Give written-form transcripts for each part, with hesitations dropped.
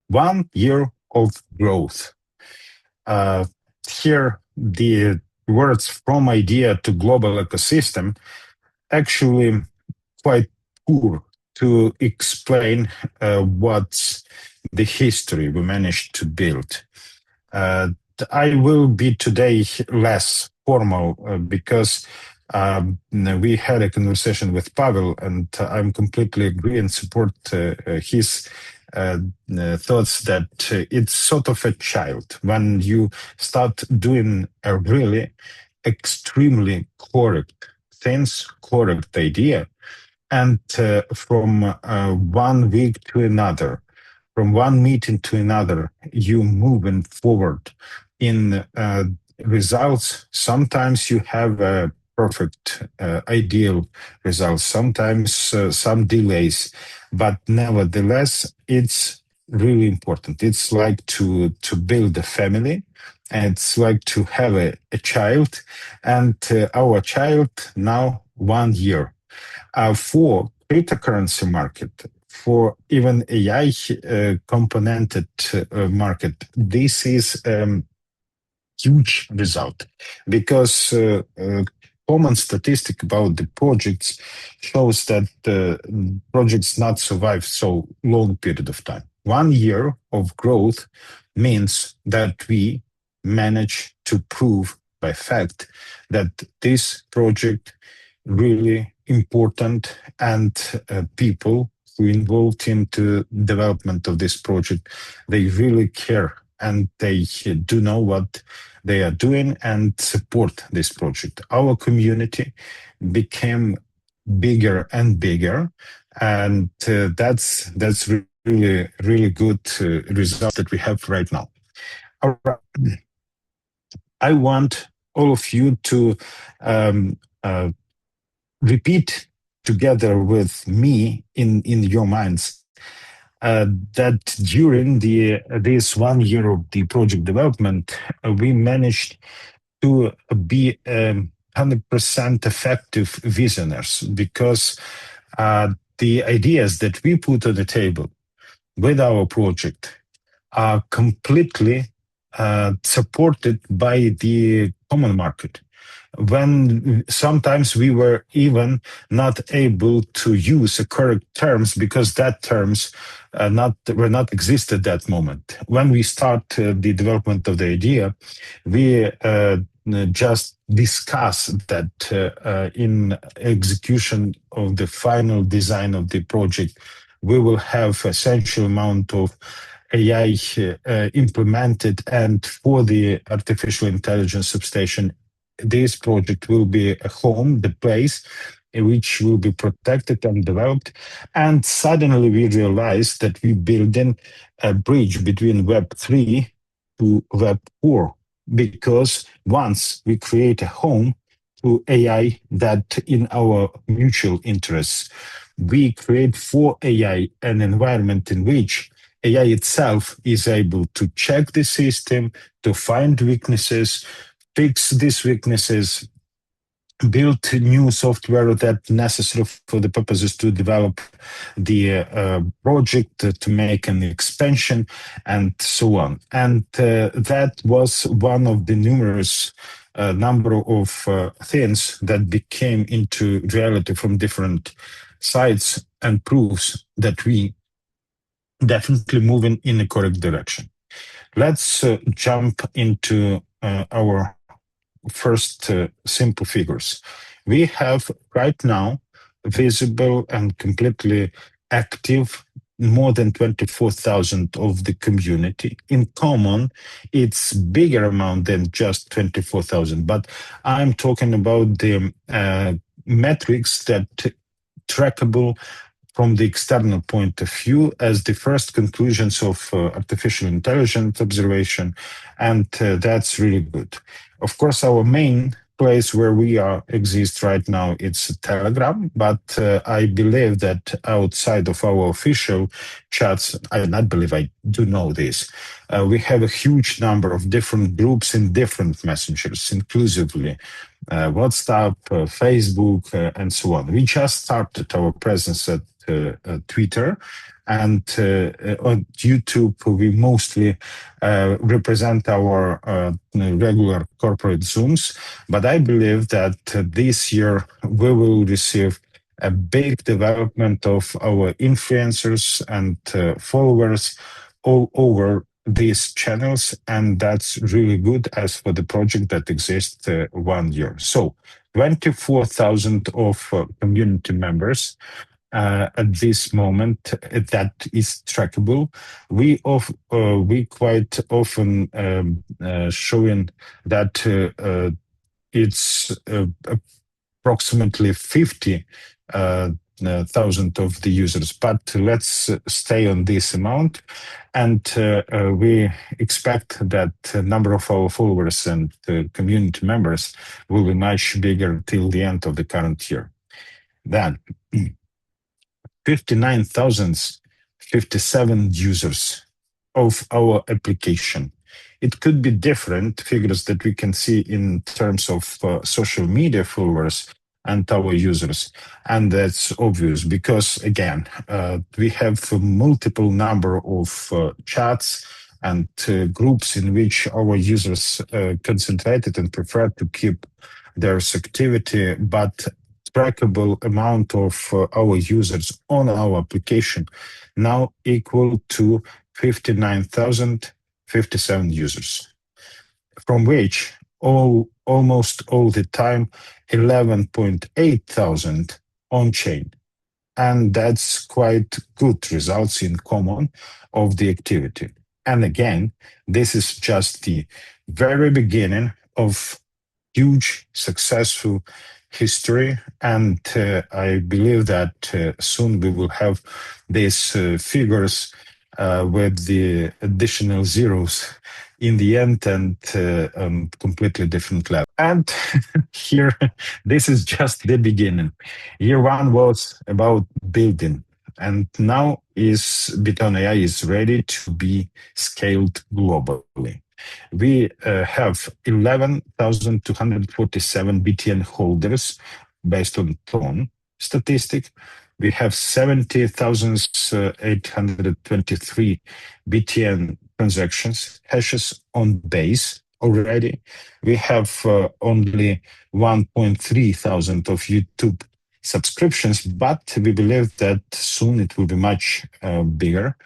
1 year of growth. Here, the words from idea to global ecosystem actually quite poor to explain what's the history we managed to build. I will be today less formal because we had a conversation with Pavel, and I'm completely agree and support his thoughts that it's sort of a child when you start doing a really extremely correct things, correct idea, and from 1 week to another, from one meeting to another, you moving forward in results. Sometimes you have a perfect, ideal results. Sometimes some delays, but nevertheless, it's really important. It's like to build a family. And it's like to have a child, and our child now 1 year. For cryptocurrency market, for even AI componented market, this is huge result because common statistic about the projects shows that projects not survive so long period of time. 1 year of growth means that we manage to prove by fact that this project really important, and people who involved into development of this project, they really care and they do know what they are doing and support this project. Our community became bigger and bigger, and that's really good result that we have right now. I want all of you to repeat together with me in your minds that during this 1 year of the project development, we managed to be 100% effective visionaries because the ideas that we put on the table with our project are completely supported by the common market. When sometimes we were even not able to use the correct terms because that terms were not exist at that moment. When we start the development of the idea, we just discuss that in execution of the final design of the project, we will have essential amount of AI implemented, and for the artificial intelligence substation, this project will be a home, the place in which will be protected and developed. And suddenly we realized that we building a bridge between Web 3 to Web 4, because once we create a home to AI that in our mutual interests, we create for AI an environment in which AI itself is able to check the system, to find weaknesses, fix these weaknesses, build new software that necessary for the purposes to develop the project, to make an expansion, and so on. And that was one of the numerous number of things that became into reality from different sides and proves that we definitely moving in the correct direction. Let's jump into our first simple figures. We have right now visible and completely active more than 24,000 of the community. In common, it's bigger amount than just 24,000, but I'm talking about the metrics that trackable from the external point of view as the first conclusions of artificial intelligence observation, and that's really good. Of course, our main place where we exist right now, it's Telegram, but I believe that outside of our official chats, I not believe, I do know this, we have a huge number of different groups in different messengers, inclusively WhatsApp, Facebook, and so on. We just started our presence at Twitter, and on YouTube, we mostly represent our regular corporate Zooms. But I believe that this year we will receive a big development of our influencers and followers all over these channels, and that's really good as for the project that exists 1 year. So 24,000 of community members at this moment that is trackable. We quite often showing that it's approximately 50 thousand of the users, but let's stay on this amount, and we expect that the number of our followers and community members will be much bigger till the end of the current year. Then 59,057 users of our application. It could be different figures that we can see in terms of social media followers and our users. And that's obvious because, again, we have a multiple number of chats and groups in which our users concentrated and prefer to keep their activity, but trackable amount of our users on our application now equal to 59,057 users, from which almost all the time 11.8 thousand on chain. And that's quite good results in common of the activity. And again, this is just the very beginning of huge successful history, and I believe that soon we will have these figures with the additional zeros in the end, and completely different level. And here, this is just the beginning. Year one was about building, and now is BitTON.AI is ready to be scaled globally. We have 11,247 BTN holders based on TON statistic. We have 70,823 BTN transactions, hashes on base already. We have only 1.3 thousand of YouTube subscriptions, but we believe that soon it will be much bigger.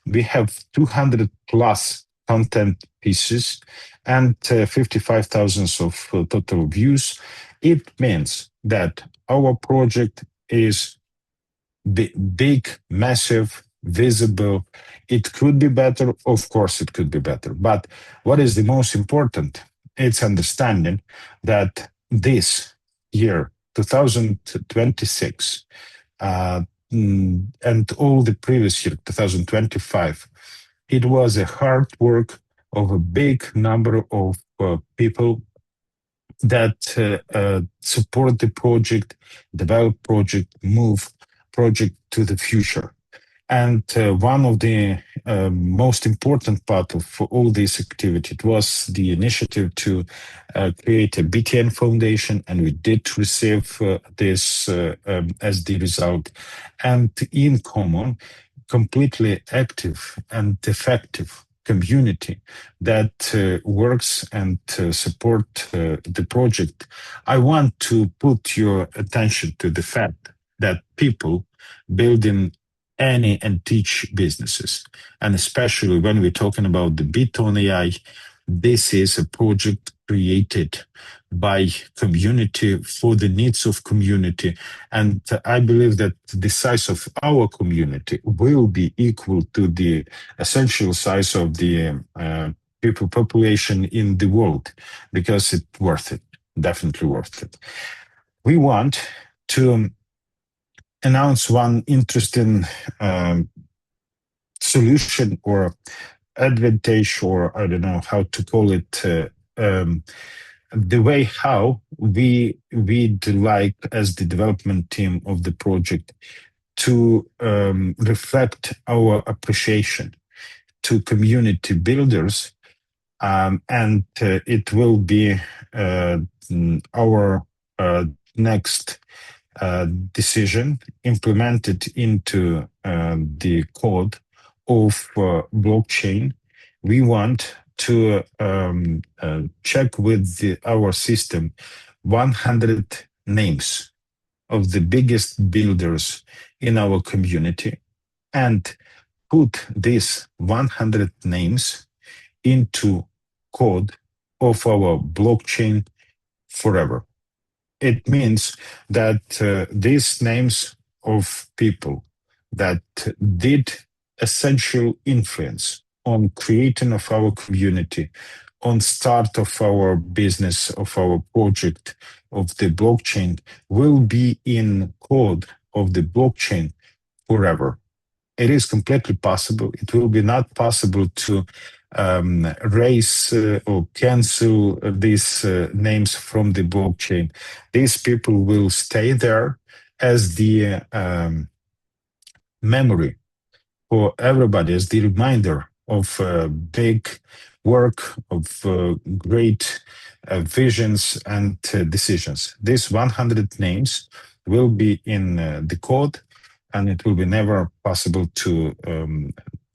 We have 200 plus content pieces and 55,000 of total views. It means that our project is big, massive, visible. It could be better. Of course, it could be better. But what is the most important? It's understanding that this year, 2026, and all the previous year, 2025, it was a hard work of a big number of people that support the project, develop project, move project to the future. And one of the most important part of all this activity was the initiative to create a BTN Foundation, and we did receive this as the result. And in common, completely active and effective community that works and support the project. I want to put your attention to the fact that people building any and teach businesses, and especially when we're talking about the BitTON.AI, this is a project created by community for the needs of community. And I believe that the size of our community will be equal to the essential size of the people population in the world, because it's worth it, definitely worth it. We want to announce one interesting solution or advantage, or I don't know how to call it, the way how we'd like, as the development team of the project, to reflect our appreciation to community builders and it will be our next decision implemented into the code of blockchain. We want to check with our system 100 names of the biggest builders in our community and put these 100 names into code of our blockchain forever. It means that these names of people that did essential influence on creating of our community, on start of our business, of our project, of the blockchain, will be in code of the blockchain forever. It is completely possible. It will be not possible to raise or cancel these names from the blockchain. These people will stay there as the memory for everybody, as the reminder of big work, of great visions and decisions. These 100 names will be in the code, and it will be never possible to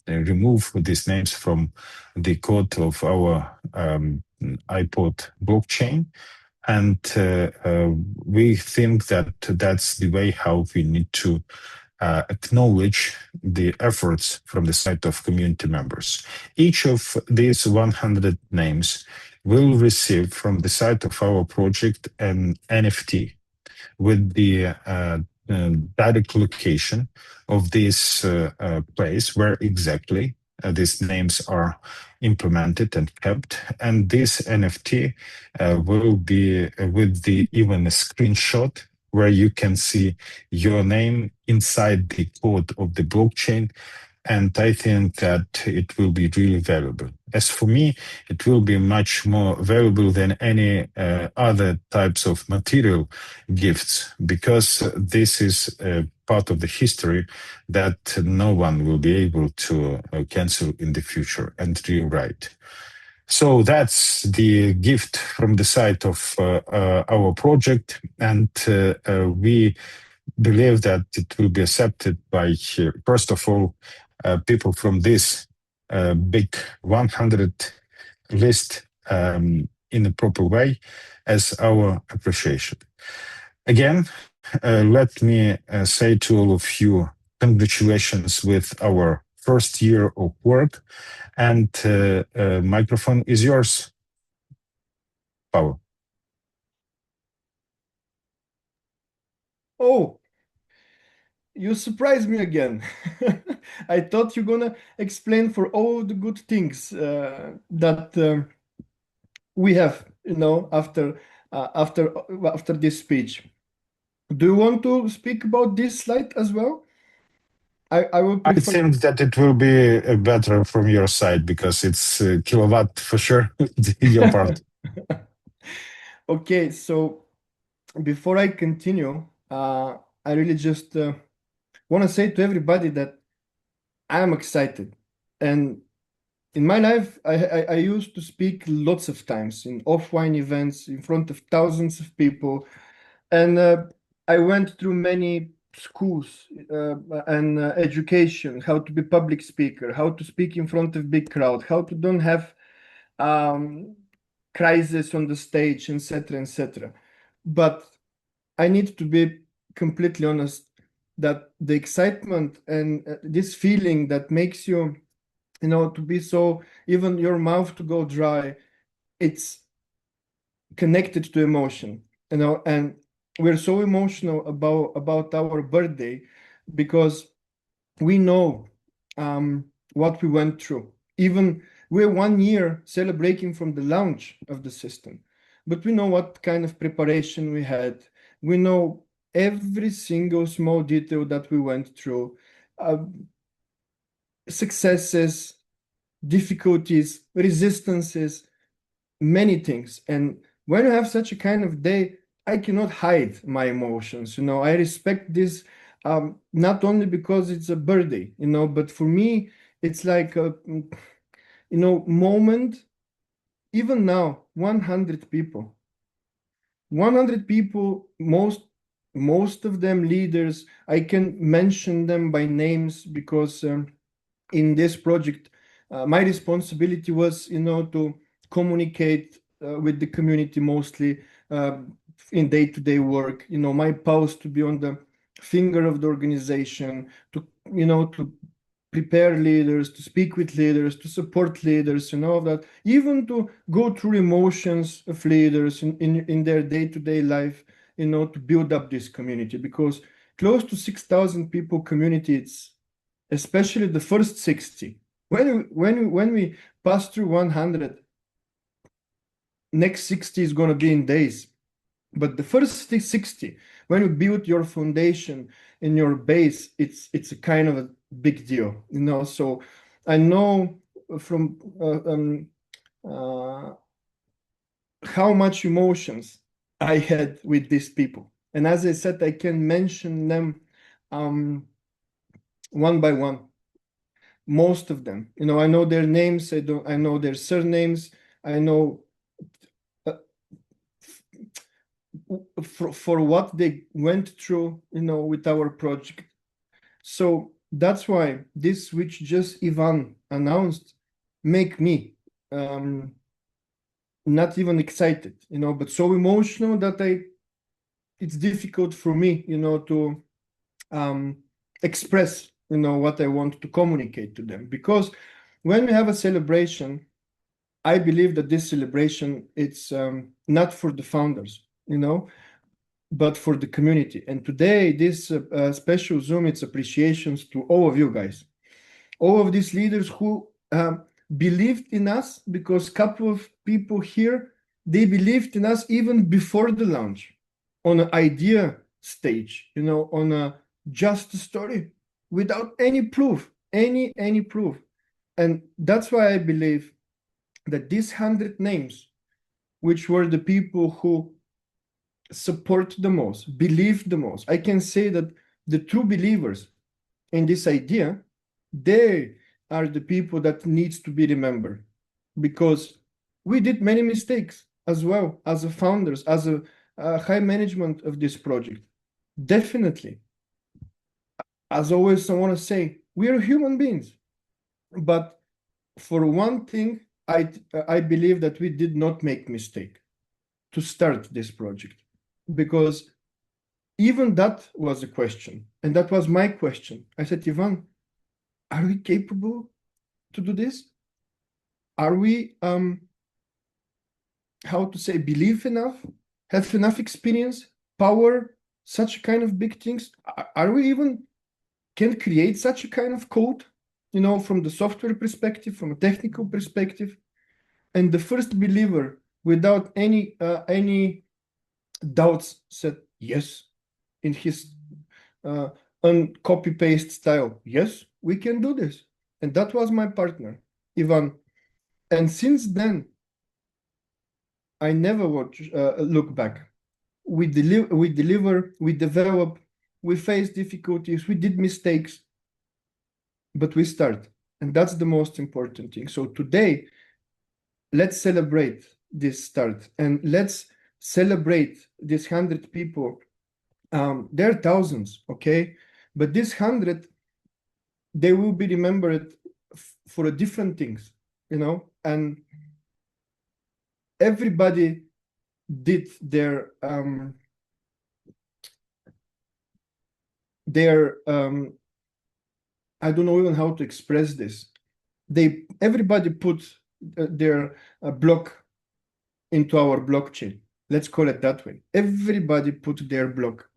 remove these names from the code of our iPod blockchain. And we think that that's the way how we need to acknowledge the efforts from the side of community members. Each of these 100 names will receive from the side of our project an NFT with the direct location of this place where exactly these names are implemented and kept. And this NFT will be with the even a screenshot where you can see your name inside the code of the blockchain. And I think that it will be really valuable. As for me, it will be much more valuable than any other types of material gifts, because this is part of the history that no one will be able to cancel in the future and rewrite. So that's the gift from the side of our project, and we believe that it will be accepted by, first of all, people from this big 100 list in a proper way as our appreciation. Again, let me say to all of you, congratulations with our first year of work, and microphone is yours, Paul. Oh, you surprised me again. I thought you're gonna explain for all the good things that we have, after this speech. Do you want to speak about this slide as well? I will I prefer. think that it will be better from your side because it's kilowatt for sure, your part. Okay, so before I continue, I really just want to say to everybody that I am excited. And in my life, I used to speak lots of times in offline events in front of thousands of people. And I went through many schools and education, how to be public speaker, how to speak in front of big crowd, how to don't have um, crisis on the stage, etc., etc. But I need to be completely honest that the excitement and this feeling that makes you, to be so, even your mouth to go dry, it's connected to emotion, and we're so emotional about our birthday because we know what we went through. Even we're 1 year celebrating from the launch of the system, but we know what kind of preparation we had. We know every single small detail that we went through, uh, successes, difficulties, resistances, many things. And when you have such a kind of day, I cannot hide my emotions. I respect this, not only because it's a birthday, but for me, it's like a moment even now, 100 people. 100 people, most of them leaders. I can mention them by names because in this project, my responsibility was, to communicate with the community mostly uh, in day-to-day work. My post to be on the finger of the organization, to prepare leaders, to speak with leaders, to support leaders, that even to go through emotions of leaders in their day-to-day life, to build up this community, because close to 6,000 people community, it's especially the first 60. When we pass through 100, next 60 is going to be in days. But the first 60, when you build your foundation in your base, it's a kind of a big deal, So I know from how much emotions I had with these people, and as I said, I can mention them one by one. Most of them, I know their names. I know their surnames. I know uh, for what they went through, with our project. So that's why this, which just Ivan announced, make me not even excited, but so emotional that it's difficult for me, to express, what I want to communicate to them. Because when we have a celebration, I believe that this celebration, it's not for the founders, but for the community. And today, this special Zoom, it's appreciations to all of you guys, all of these leaders who believed in us, because a couple of people here, they believed in us even before the launch, on an idea stage, on a just story, without any proof, any proof. And that's why I believe that these 100 names, which were the people who support the most, believe the most, I can say that the true believers in this idea, they are the people that needs to be remembered, because we did many mistakes as well as a founders, as a high management of this project. Definitely, as always, I want to say we are human beings, but for one thing, I believe that we did not make mistake to start this project, because even that was a question, and that was my question. I said, Ivan, are we capable to do this? Are we how to say, believe enough, have enough experience, power, such kind of big things? Are we even can create such a kind of code, from the software perspective, from a technical perspective? And the first believer, without any doubts, said yes, in his copy paste style. Yes, we can do this. And that was my partner, Ivan. And since then, I never look back. We deliver, we develop, we face difficulties, we did mistakes, but we start. And that's the most important thing. So today, let's celebrate this start, and let's celebrate these 100 people. There are thousands, okay? But this 100, they will be remembered for different things, and everybody did their I don't know even how to express this. Everybody put their block into our blockchain. Let's call it that way. Everybody put their block,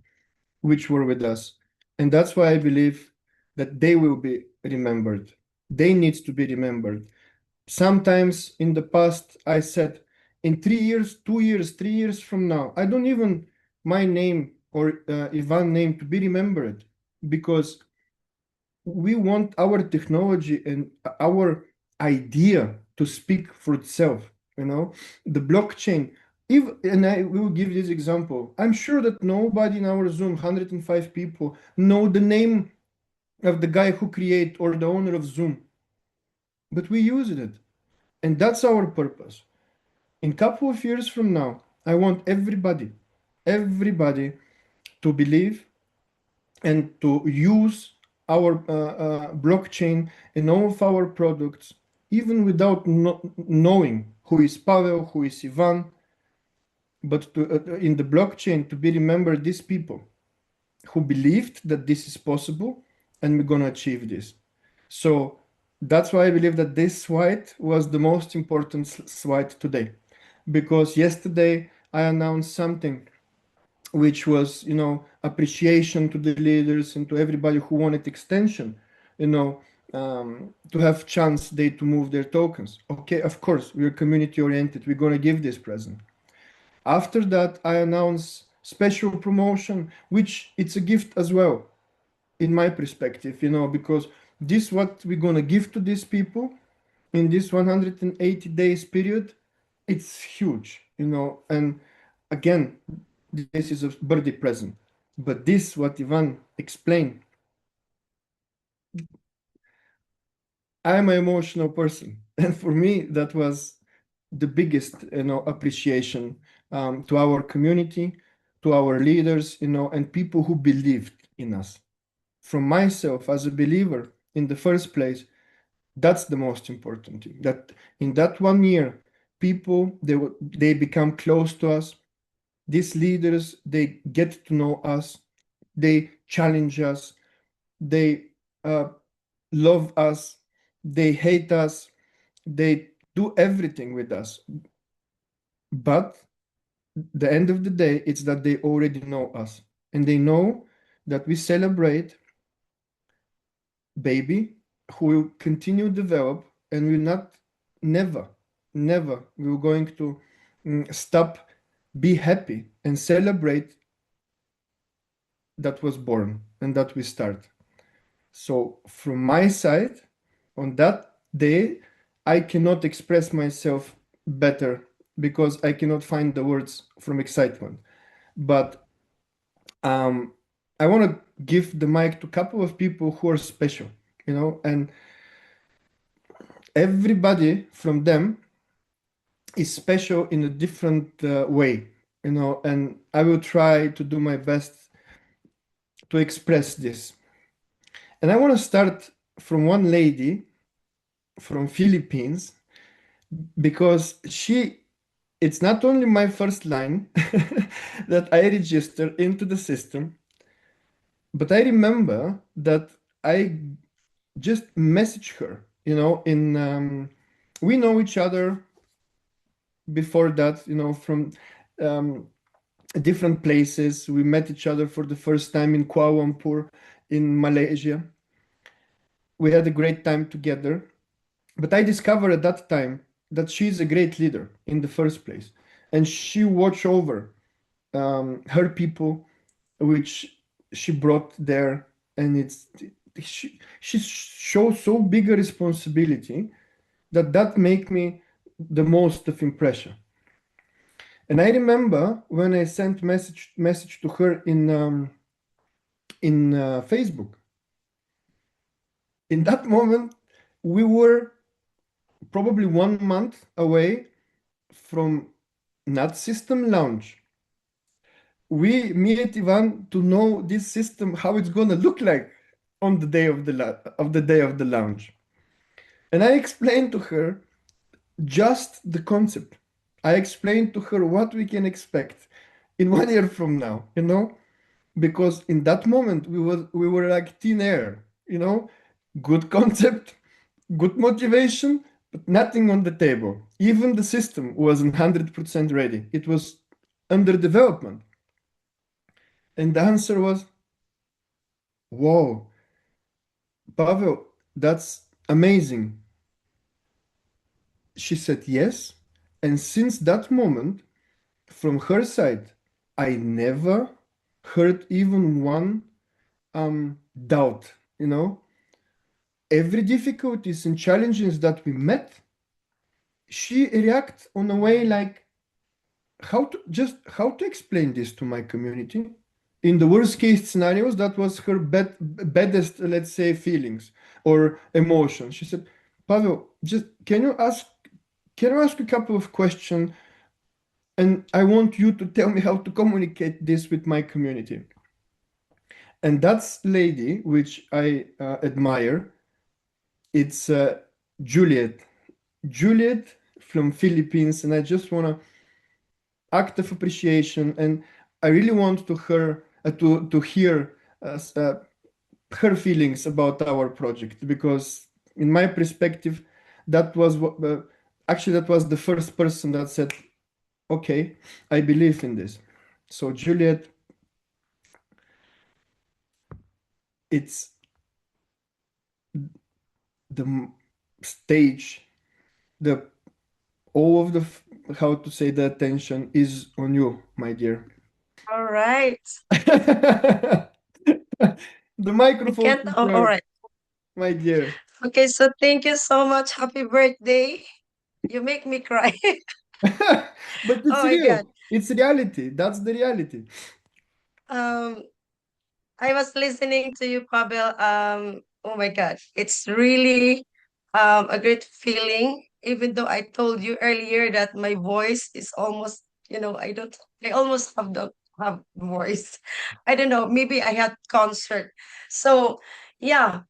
which were with us. And that's why I believe that they will be remembered. They need to be remembered. Sometimes in the past, I said, in 3 years, 2 years, 3 years from now, I don't even my name or Ivan name to be remembered, because we want our technology and our idea to speak for itself. The blockchain. And I will give this example. I'm sure that nobody in our Zoom, 105 people, know the name of the guy who create or the owner of Zoom, but we used it, and that's our purpose. In couple of years from now, I want everybody to believe and to use our blockchain in all of our products, even without knowing who is Pavel, who is Ivan, but in the blockchain to be remembered these people who believed that this is possible and we're going to achieve this. So that's why I believe that this swipe was the most important swipe today, because yesterday I announced something which was, appreciation to the leaders and to everybody who wanted extension, to have chance they to move their tokens. Okay, of course, we're community oriented. We're going to give this present. After that, I announce special promotion, which it's a gift as well, in my perspective, because this what we're going to give to these people in this 180 days period, it's huge, and again, this is a birthday present. But this, what Ivan explained, I'm an emotional person. And for me, that was the biggest, appreciation to our community, to our leaders, and people who believed in us. From myself as a believer in the first place, that's the most important thing. That in that 1 year, people they become close to us. These leaders they get to know us, they challenge us, they uh, love us, they hate us, they do everything with us. But the end of the day, it's that they already know us and they know that we celebrate baby who will continue develop and will not never we're going to stop be happy and celebrate that was born and that we start. So from my side, on that day, I cannot express myself better because I cannot find the words from excitement. But I want to give the mic to a couple of people who are special, and everybody from them is special in a different way, and I will try to do my best to express this. And I want to start from one lady from Philippines because it's not only my first line that I register into the system, but I remember that I just messaged her, we know each other before that, from um, different places. We met each other for the first time in Kuala Lumpur in Malaysia. We had a great time together. But I discovered at that time that she's a great leader in the first place. And she watched over her people, which she brought there. And she shows so big a responsibility that make me the most of impression. And I remember when I sent message to her in Facebook. In that moment, we were probably 1 month away from not system launch. Me and Ivan to know this system, how it's gonna look like on the day of the launch. And I explained to her just the concept. I explained to her what we can expect in 1 year from now, because in that moment we were like thin air, good concept, good motivation, but nothing on the table. Even the system wasn't 100% ready. It was under development. And the answer was, whoa, Pavel, that's amazing. She said yes. And since that moment, from her side, I never heard even one doubt, Every difficulties and challenges that we met, she react on a way like, how to explain this to my community. In the worst case scenarios, that was her baddest, let's say, feelings or emotions. She said, Pavel, just can you ask a couple of questions And I want you to tell me how to communicate this with my community. And that's lady, which I admire. It's Juliet. Juliet from Philippines, and I just want to act of appreciation, and I really want to hear her feelings about our project, because in my perspective, that was what actually that was the first person that said, "Okay, I believe in this." So Juliet, it's the stage, the all of the how to say, the attention is on you, my dear. All right. The I microphone can't. is Oh, all yours, right. my dear. Okay, so thank you so much. Happy birthday. You make me cry. But Oh it's my real. God. It's reality. That's the reality. Um, I was listening to you, Pavel. Oh my God. It's really a great feeling, even though I told you earlier that my voice is almost, I almost have voice. I don't know, maybe I had concert. So yeah,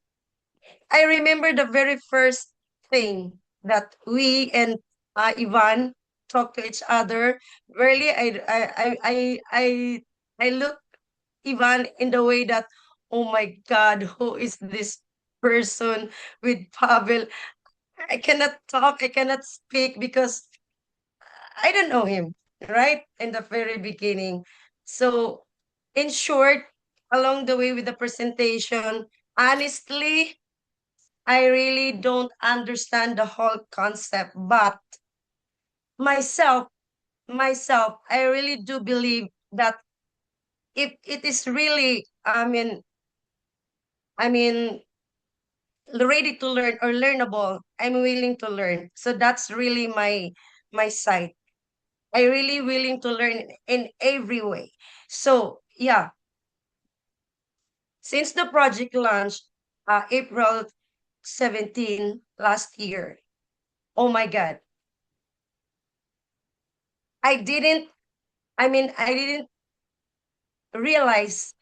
I remember the very first thing that we and Ivan talked to each other. Really, I look Ivan in the way that, oh my God, who is this person with Pavel? I cannot talk, I cannot speak because I don't know him, right? In the very beginning. So, in short, along the way with the presentation, honestly, I really don't understand the whole concept, but myself, I really do believe that if it is really, I mean, ready to learn or learnable, I'm willing to learn. So that's really my side. I really willing to learn in every way. So yeah, since the project launched April 17 last year, oh my God, I didn't I didn't realize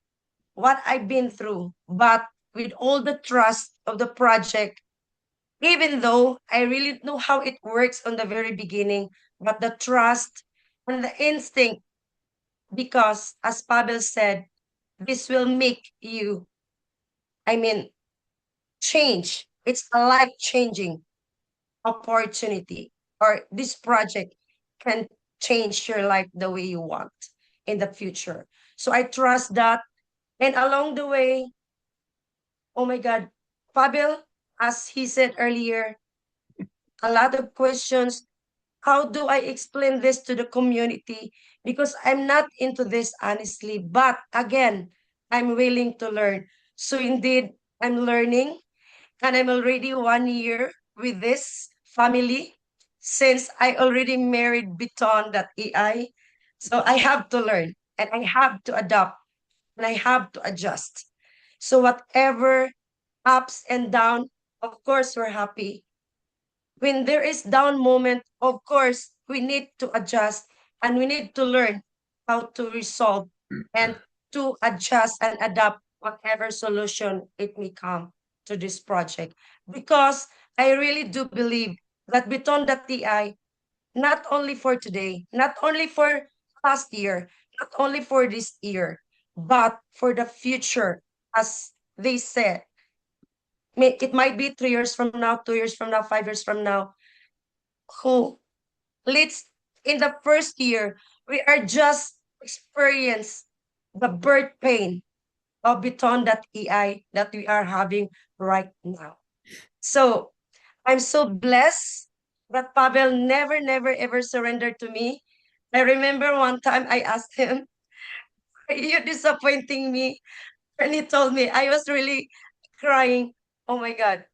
what I've been through. But with all the trust of the project, even though I really know how it works on the very beginning, but the trust and the instinct, because as Pavel said, this will make you, I mean, change. It's a life changing opportunity, or this project can change your life the way you want in the future. So I trust that. And along the way, oh my God, Pavel, as he said earlier, a lot of questions. How do I explain this to the community? Because I'm not into this, honestly. But again, I'm willing to learn. So indeed, I'm learning, and I'm already 1 year with this family since I already married BitTON.AI. So I have to learn, and I have to adapt, and I have to adjust. So whatever ups and down, of course we're happy. When there is down moment, of course we need to adjust, and we need to learn how to resolve and to adjust and adapt whatever solution it may come to this project. Because I really do believe that Beton.ai, not only for today, not only for last year, not only for this year, but for the future, as they said, it might be 3 years from now, 2 years from now, 5 years from now, who let's in the first year, we are just experience the birth pain of Beton.ai that we are having right now. So I'm so blessed that Pavel never, never, ever surrendered to me. I remember one time I asked him, "Are you disappointing me?" And he told me, I was really crying. Oh my God.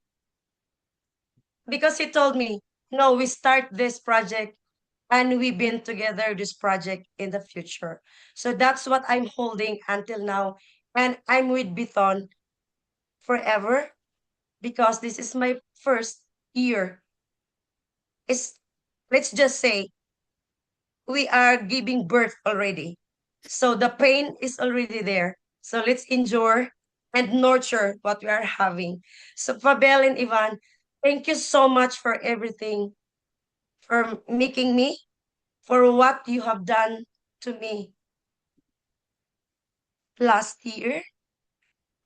Because he told me, no, we start this project and we've been together this project in the future. So that's what I'm holding until now. And I'm with Biton forever because this is my first year. It's, let's just say, we are giving birth already. So the pain is already there. So let's endure and nurture what we are having. So Fabel and Ivan, thank you so much for everything, for making me, for what you have done to me last year,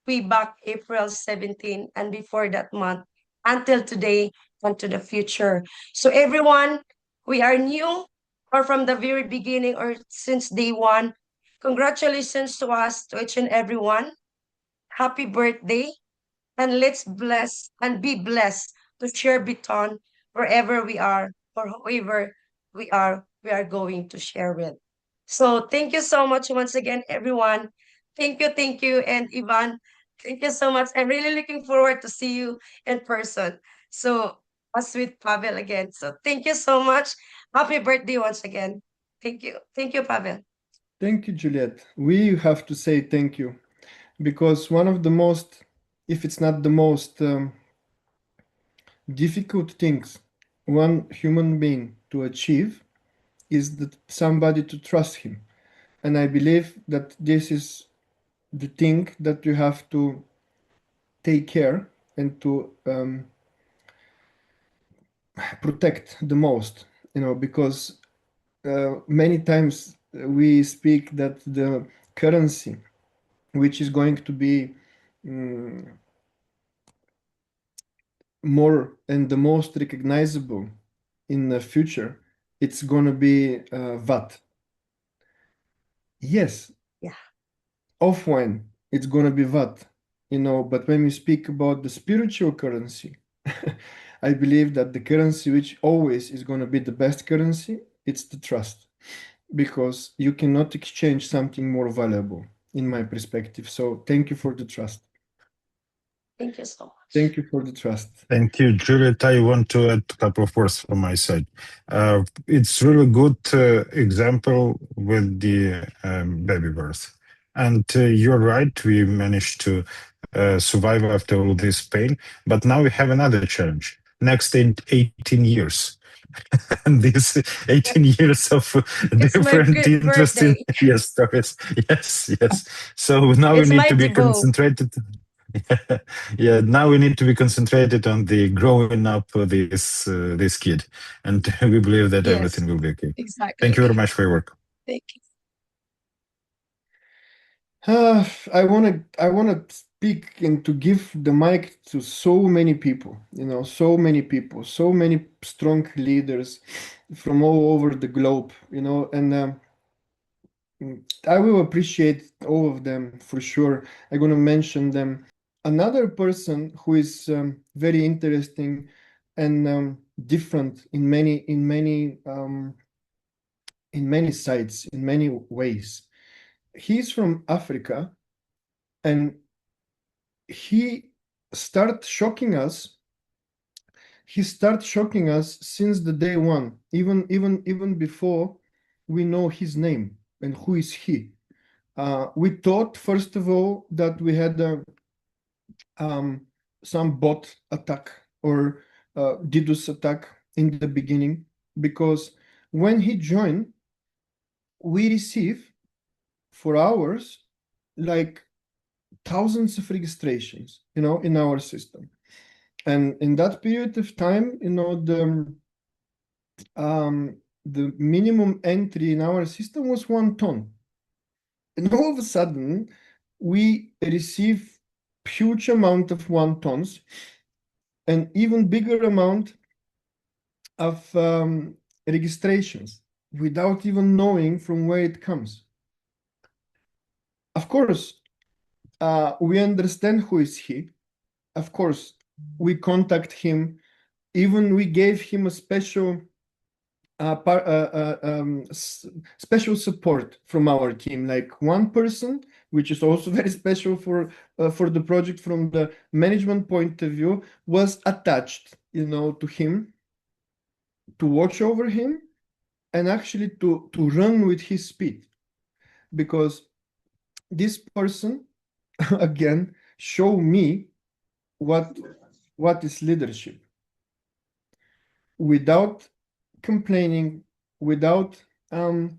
way back April 17, and before that month, until today, and to the future. So everyone, we are new, or from the very beginning, or since day one. Congratulations to us, to each and everyone. Happy birthday, and let's bless and be blessed to share BitTON wherever we are, or whoever we are going to share with. So thank you so much once again, everyone. Thank you, and Ivan, thank you so much. I'm really looking forward to see you in person. So us with Pavel again. So thank you so much. Happy birthday once again. Thank you, Pavel. Thank you, Juliet. We have to say thank you because one of the most, if it's not the most difficult things one human being to achieve is that somebody to trust him. And I believe that this is the thing that you have to take care and to protect the most, because many times we speak that the currency which is going to be more and the most recognizable in the future, it's going to be VAT. Yes, Yeah. offline, it's going to be VAT, but when we speak about the spiritual currency, I believe that the currency which always is going to be the best currency, it's the trust, because you cannot exchange something more valuable, in my perspective. So thank you for the trust. Thank you so much. Thank you for the trust. Thank you, Juliet. I want to add a couple of words from my side. It's really good example with the baby birth. And you're right, we managed to survive after all this pain. But now we have another challenge. Next 18 years. And these 18 years of It's my different interesting birthday. yes, stories. Yes, yes. So now we It's need my to be debut. concentrated. Yeah, now we need to be concentrated on the growing up this kid, and we believe that Yes, everything will be okay. Thank exactly. you very much for your work. Thank you. I wanna speak and to give the mic to so many people, so many strong leaders from all over the globe, and I will appreciate all of them for sure. I'm gonna mention them. Another person who is very interesting and different in many sides, in many ways. He's from Africa, and he start shocking us. He starts shocking us since the day one, even before we know his name and who is he. We thought, first of all, that we had some bot attack or DDoS attack in the beginning, because when he joined, we receive for hours like thousands of registrations, in our system. And in that period of time, the minimum entry in our system was 1 ton. And all of a sudden, we receive huge amount of 1 tons and even bigger amount of registrations without even knowing from where it comes. Of course, we understand who is he. Of course, we contact him. Even we gave him a special support from our team, like one person, which is also very special for the project from the management point of view, was attached, to him, to watch over him, and actually to run with his speed, because this person again show me what is leadership, without complaining, without any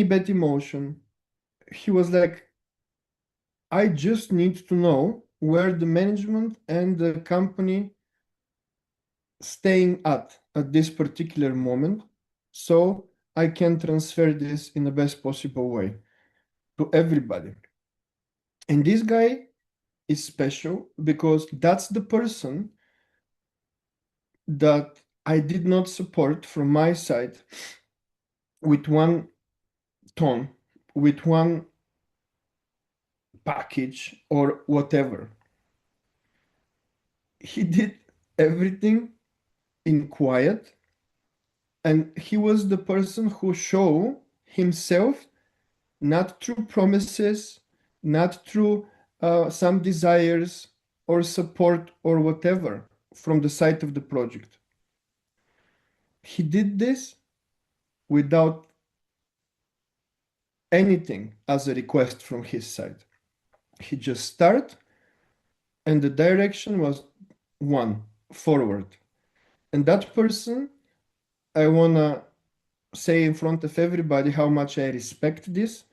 bad emotion. He was like, I just need to know where the management and the company staying at this particular moment, so I can transfer this in the best possible way to everybody. And this guy is special because that's the person that I did not support from my side with one tone, with one package or whatever. He did everything in quiet, and he was the person who showed himself not through promises, not through some desires or support or whatever from the side of the project. He did this without anything as a request from his side. He just started, and the direction was one forward. And that person, I wanna say in front of everybody how much I respect this,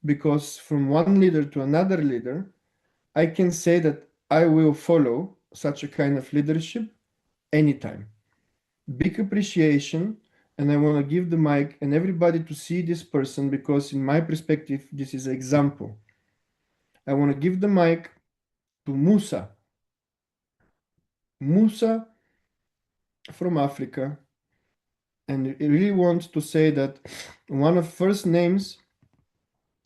because from one leader to another leader, I can say that I will follow such a kind of leadership anytime. Big appreciation, and I want to give the mic and everybody to see this person because, in my perspective, this is an example. I want to give the mic to Musa. Musa from Africa, and I really want to say that one of first names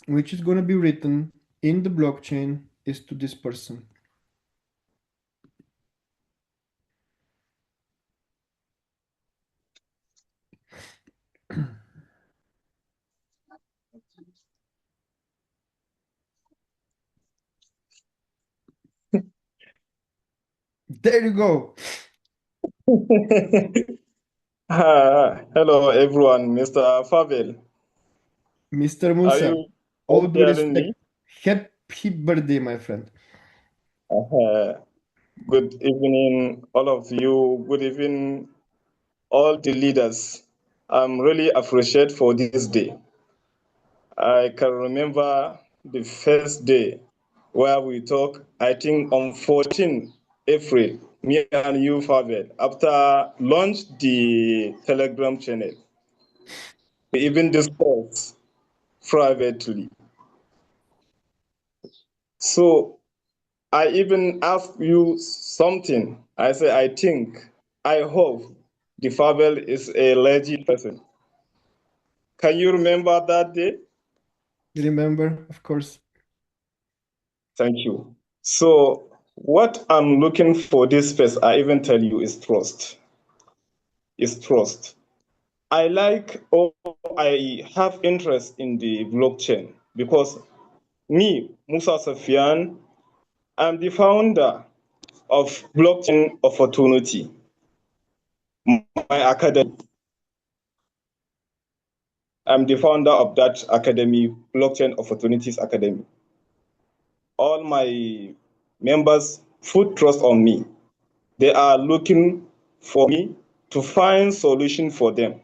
which is going to be written in the blockchain is to this person. There you go. Hello, everyone. Mr. Favel, Mr. are Musa, you all all due hearing respect. me? Happy birthday, my friend. Good evening, all of you. Good evening, all the leaders. I'm really appreciate for this day. I can remember the first day where we talk, I think on 14 April, me and you, Favel, after launch the Telegram channel. We even discussed privately. So I even ask you something. I say, I think, I hope the Fabel is a legit person. Can you remember that day? Remember, of course. Thank you. So what I'm looking for this space, I even tell you, is trust. Is trust. I like or I have interest in the blockchain because me, Musa Safian, I'm the founder of Blockchain Opportunity, my academy. I'm the founder of that academy, Blockchain Opportunities Academy. All my members put trust on me. They are looking for me to find solution for them.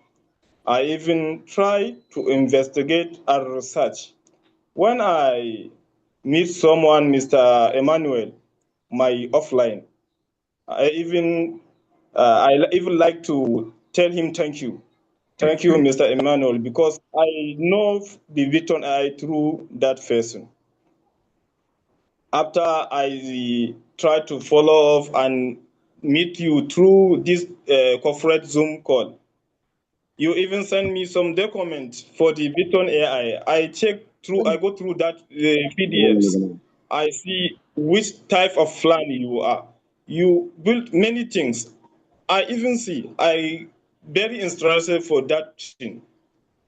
I even try to investigate and research. When I meet someone, Mr. Emmanuel, my offline, I even like to tell him thank you. Thank you, Mr. Emmanuel, because I know the BitTON.AI through that person. After I try to follow up and meet you through this corporate Zoom call, you even send me some documents for the BitTON.AI. I check through, I go through that PDFs. I see which type of plan you are. You build many things. I even see, I very interested for that thing.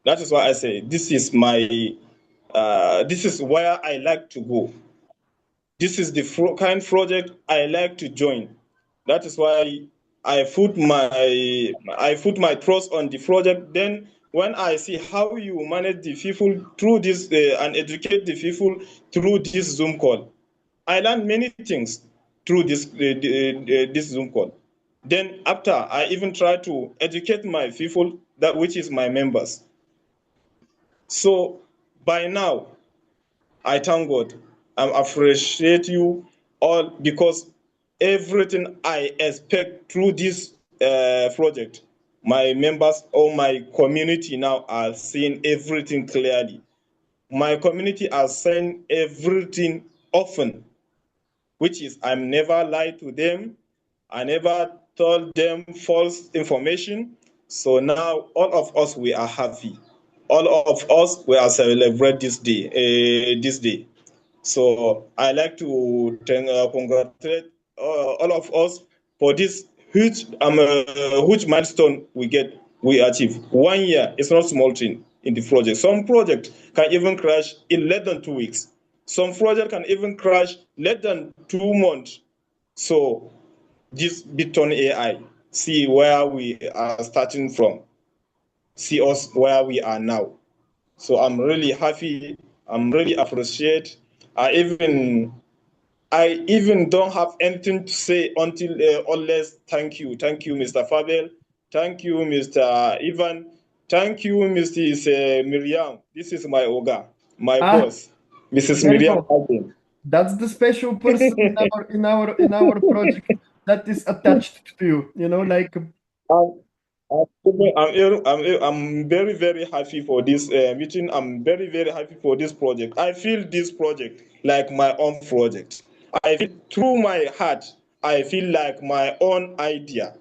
That is why I say this is this is where I like to go. This is the kind of project I like to join. That is why I put my trust on the project. Then when I see how you manage the people through this and educate the people through this Zoom call, I learned many things through this Zoom call. Then after I even try to educate my people that which is my members. So by now, I thank God. I appreciate you all because everything I expect through this project, my members or my community now are seeing everything clearly. My community are saying everything often, which is I'm never lied to them. I never told them false information. So now all of us, we are happy. All of us, we are celebrate this day. This day. So I like to congratulate all of us for this huge milestone we achieve. 1 year is not small thing in the project. Some project can even crash in less than 2 weeks. Some project can even crash less than 2 months. So this BitTON AI, see where we are starting from, see us where we are now. So I'm really happy. I'm really appreciate. I even don't have anything to say until unless thank you, Mr. Fabel, thank you, Mr. Ivan, thank you, Mrs. Miriam. This is my Oga, my Ah, boss, Mrs. there you Miriam. go. That's the special person in our project that is attached to you. Like I'm very, very happy for this meeting. I'm very, very happy for this project. I feel this project like my own project. I feel through my heart, I feel like my own idea.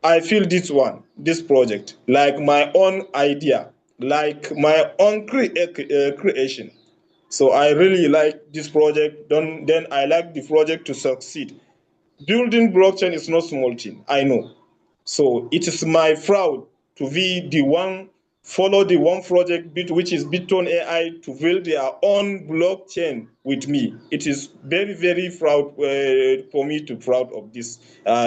I feel this project, like my own idea, like my own creation. So I really like this project. Then I like the project to succeed. Building blockchain is not small thing, I know. So it is my proud to be the one, follow the one project which is BitTON AI to build their own blockchain with me. It is very, very proud for me to proud of this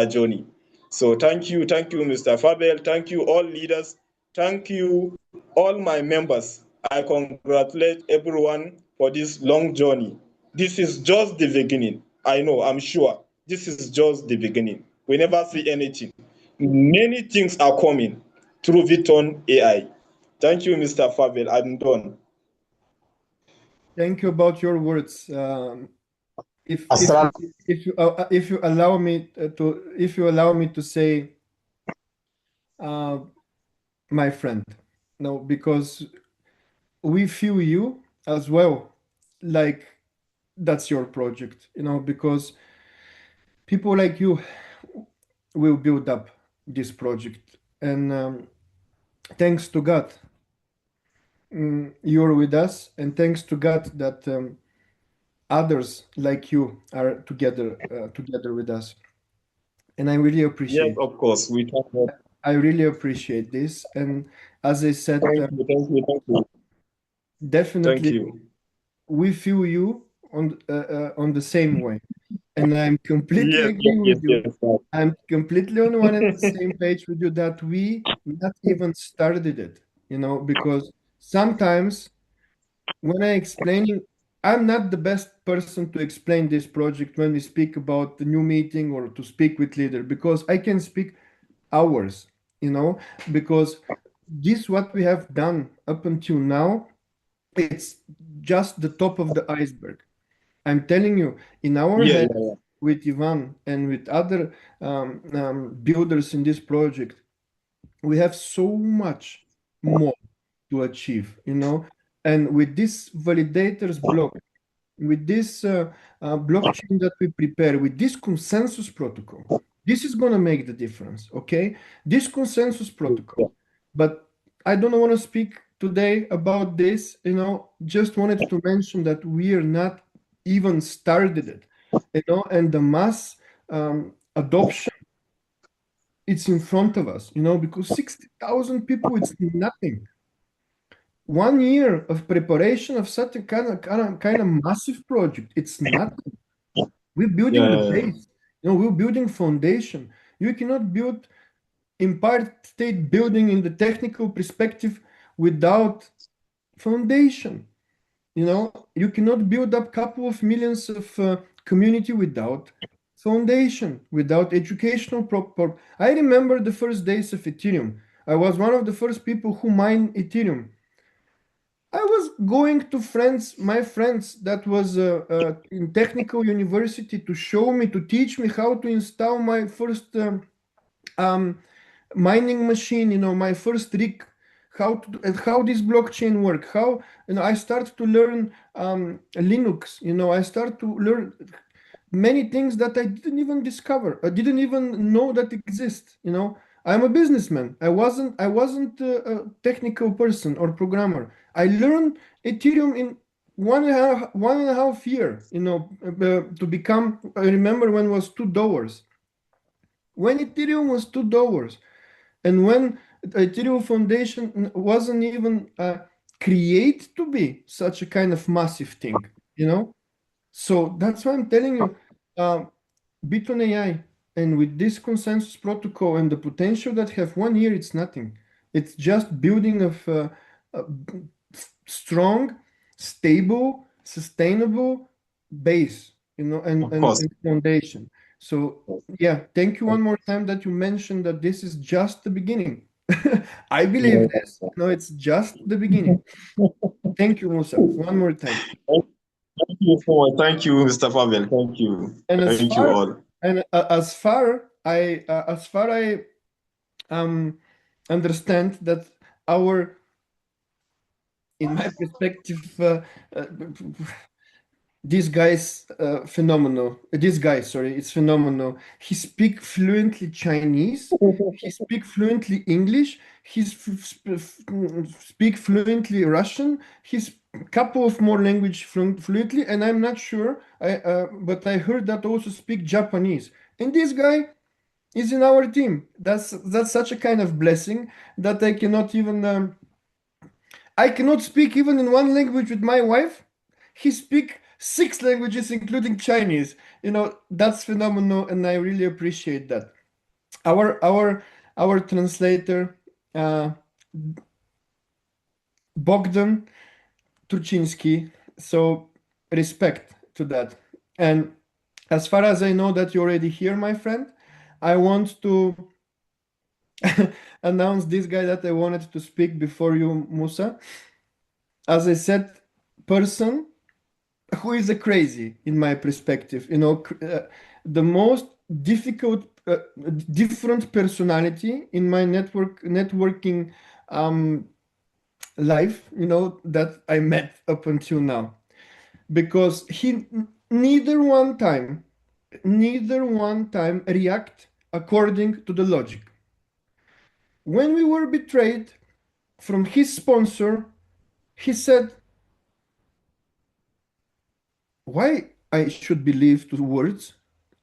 journey. So thank you, Mr. Fabel. Thank you, all leaders. Thank you, all my members. I congratulate everyone for this long journey. This is just the beginning. I know, I'm sure. This is just the beginning. We never see anything. Many things are coming through BitTON AI. Thank you, Mr. Fabel. I'm done. thank you about your words. If if Assalam. if you allow me to say, uh, my friend, no, because we feel you as well, like that's your project, because people like you will build up this project, and thanks to God, you're with us, and thanks to God that others like you are together with us, and I really Yes, appreciate. of course. We talk about. I really appreciate this, and as I said, Thank you. Thank definitely you. we feel you on the same way, and I'm completely Yes, yes, agree yes, with you. yes. I'm completely on one and the same page with you that we not even started it, because sometimes when I explaining, I'm not the best person to explain this project when we speak about the new meeting or to speak with leader, because I can speak hours, because this what we have done up until now, it's just the top of the iceberg. I'm telling you, in our Yeah, head, yeah, yeah. with Ivan and with other builders in this project, we have so much more to achieve, and with this validators block, with this blockchain that we prepare, with this consensus protocol, this is going to make the difference, okay? This consensus protocol. Yeah. But I don't want to speak today about this, just wanted to mention that we are not even started it, and the mass adoption, it's in front of us, because 60,000 people, it's nothing. 1 year of preparation of such a kind of massive project, it's nothing. We're Yeah, building the yeah, yeah. base, we're building foundation. You cannot build Empire State Building in the technical perspective without foundation. You cannot build up couple of millions of community without foundation, without educational proper. I remember the first days of Ethereum. I was one of the first people who mine Ethereum. I was going to my friends that was in technical university to show me, to teach me how to install my first mining machine, my first rig, how this blockchain work, how I start to learn Linux, I start to learn many things that I didn't even discover. I didn't even know that exist. I'm a businessman. I wasn't a technical person or programmer. I learned Ethereum in 1.5 year. To become. I remember when it was $2. When Ethereum was $2, and when Ethereum Foundation wasn't even created to be such a kind of massive thing. So that's why I'm telling you, BitTON.AI, and with this consensus protocol and the potential that have 1 year, it's nothing. It's just building of a strong, stable, sustainable base, Of course. and foundation. So yeah, thank you one more time that you mentioned that this is just the beginning. I believe this. It's just the beginning. Thank you, Musa, one more time. Thank you so much. Thank you, Mr. Pavel. Thank you. And Thank you all. as far I understand that in my perspective, this guy's phenomenal. This guy, sorry, it's phenomenal. He speak fluently Chinese. He speak fluently English. He speak fluently Russian. He's couple of more language fluently, and I'm not sure. But I heard that also speak Japanese. And this guy is in our team. That's such a kind of blessing that I cannot even. I cannot speak even in one language with my wife. He speak 6 languages, including Chinese. That's phenomenal, and I really appreciate that. Our translator, Bogdan Turchinsky. So respect to that. And as far as I know that you're already here, my friend, I want to announce this guy that I wanted to speak before you, Musa. As I said, person who is a crazy in my perspective. The most difficult, different personality in my networking life. That I met up until now, because he neither one time react according to the logic. When we were betrayed from his sponsor, he said, why I should believe to words?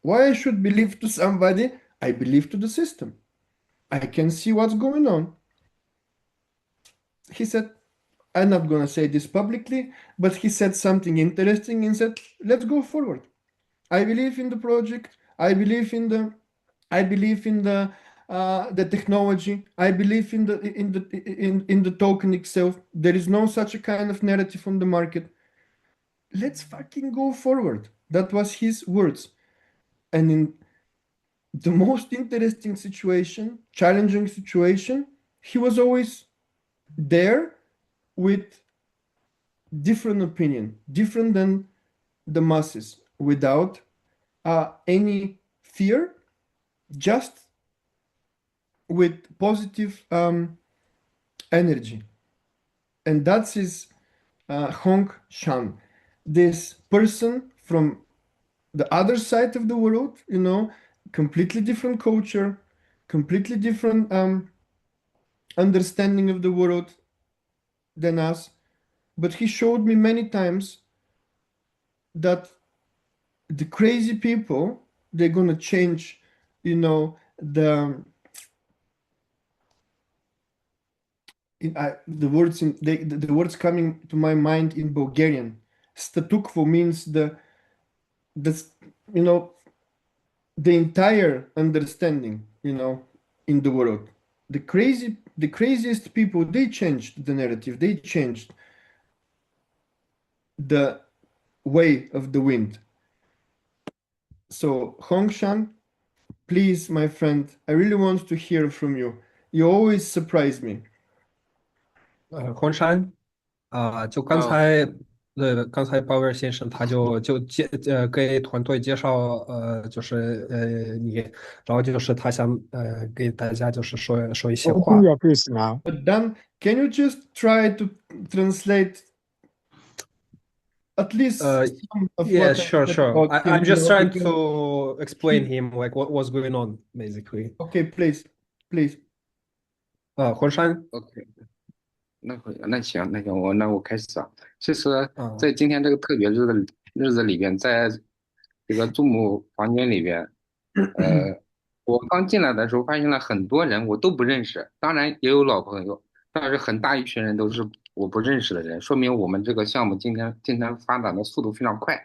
Why I should believe to somebody? I believe to the system. I can see what's going on. He said, I'm not going to say this publicly, but he said something interesting and said, let's go forward. I believe in the project. I believe in the technology. I believe in the token itself. There is no such a kind of narrative on the market. Let's fucking go forward. That was his words. And in the most interesting situation, challenging situation, he was always there with different opinion, different than the masses, without any fear, just with positive energy. And that's his Hong Shan, this person from the other side of the world, completely different culture, completely different understanding of the world than us. But he showed me many times that the crazy people, they're gonna change, the words coming to my mind in Bulgarian. Statukvo means the the entire understanding, in the world. The craziest people, they changed the narrative. They changed the way of the wind. So Hongshan, please, my friend, I really want to hear from you. You always surprise me. 黄山就刚才刚才鲍威尔先生他给团队介绍就是你，然后就是他想给大家就是说一些 Open 话。 your piece now. But Dan, can you just try to translate at least some of Yeah, what I sure, said sure. about him, I'm just trying because to explain he... him like what was going on basically. Okay, please. 黄山，OK，那行，我开始啊。其实，嗯在今天这个特别日子里边，在这个祖母房间里边，我刚进来的时候发现了很多人我都不认识，当然也有老朋友，但是很大一群人都是我不认识的人，说明我们这个项目今天发展的速度非常快。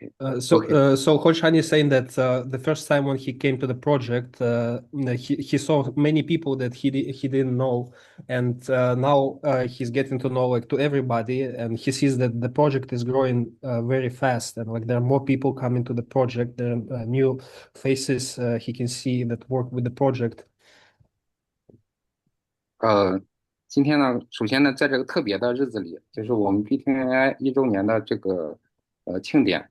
OK，OK，So Horshan is saying that the first time when he came to the project, he saw many people that he didn't know, and now he's getting to know like to everybody, and he sees that the project is growing very fast, and like there are more people coming to the project, there are new faces he can see that work with the project. 今天呢，首先呢，在这个特别的日子里，就是我们 BitTON.AI 1周年的这个庆典，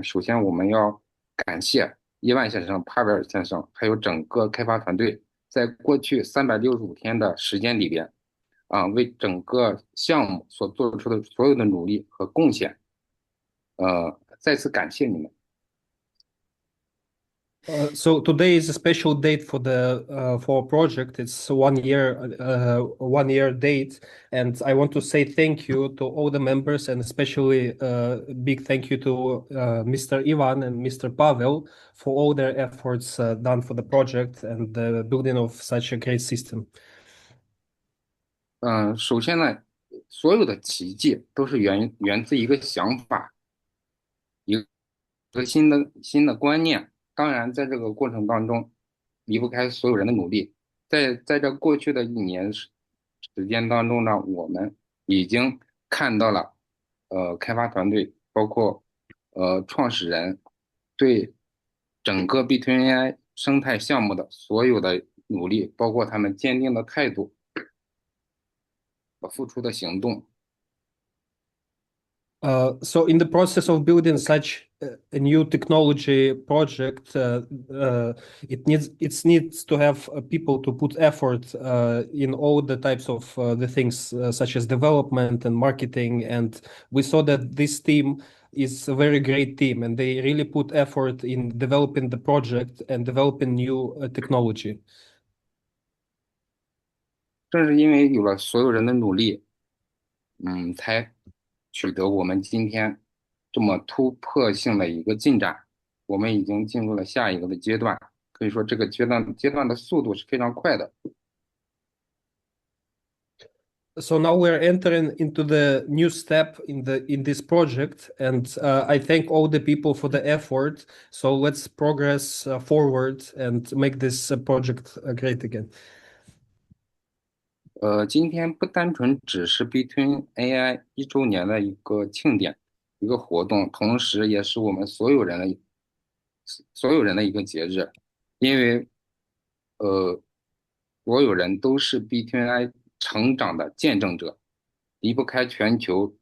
首先我们要感谢伊万先生、帕维尔先生，还有整个开发团队，在过去365天的时间里边，为整个项目所做出的所有的努力和贡献，再次感谢你们。So today is a special date for the for our project. It's 1 year date, and I want to say thank you to all the members, and especially big thank you to Mr. Ivan and Mr. Pavel for all their efforts done for the project and the building of such a great system. 首先呢，所有的奇迹都是源自一个想法，一个新的观念。当然，在这个过程当中，离不开所有人的努力。在这过去的1年时间当中呢，我们已经看到了，开发团队包括创始人对整个 BitTON.AI 生态项目的所有的努力，包括他们坚定的态度和付出的行动。So in the process of building such a new technology project, it needs to have people to put effort in all the types of the things such as development and marketing. And we saw that this team is a very great team, and they really put effort in developing the project and developing new technology. 正是因为有了所有人的努力，才取得我们今天这么突破性的一个进展。我们已经进入了下一个的阶段，可以说这个阶段的速度是非常快的。So now we're entering into the new step in this project, and I thank all the people for the effort. So let's progress forward and make this project great again. 今天不单纯只是 BitTON.AI 1周年的一个庆典，一个活动，同时也是我们所有人的一个节日，因为所有人都是 BitTON.AI 成长的见证者，离不开全球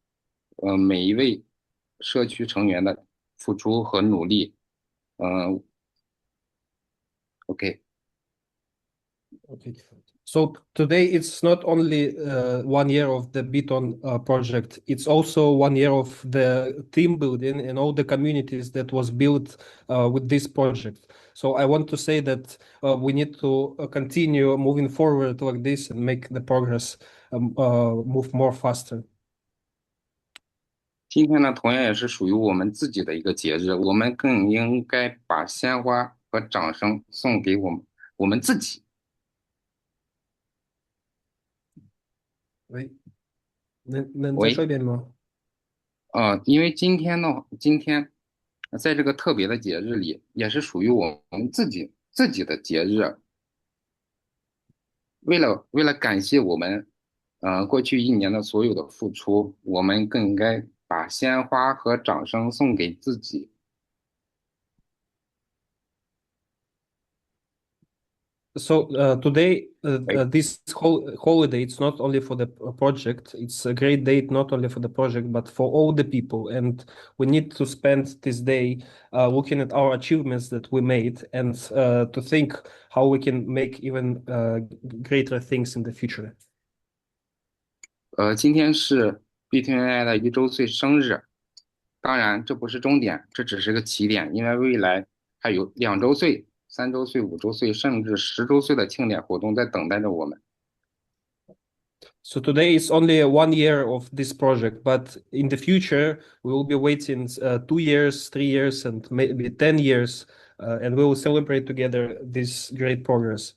每一位社区成员的付出和努力。OK。Okay. So today it's not only 1 year of the BitTON project, it's also 1 year of the team building and all the communities that was built with this project. So I want to say that we need to continue moving forward like this and make the progress move more faster. 今天呢，同样也是属于我们自己的一个节日，我们更应该把鲜花和掌声送给我们自己。喂，能再喂，说一遍吗？因为今天在这个特别的节日里，也是属于我们自己的节日。为了感谢我们，过去1年的所有的付出，我们更应该把鲜花和掌声送给自己。So today, this whole holiday, it's not only for the project. It's a great date not only for the project, but for all the people. And we need to spend this day looking at our achievements that we made and to think how we can make even greater things in the future. 今天是 BitTON.AI 的1周岁生日，当然这不是终点，这只是个起点，因为未来还有2周岁、3周岁、5周岁，甚至10周岁的庆典活动在等待着我们。So today is only 1 year of this project, but in the future we will be waiting 2 years, 3 years, and maybe 10 years, and we will celebrate together this great progress.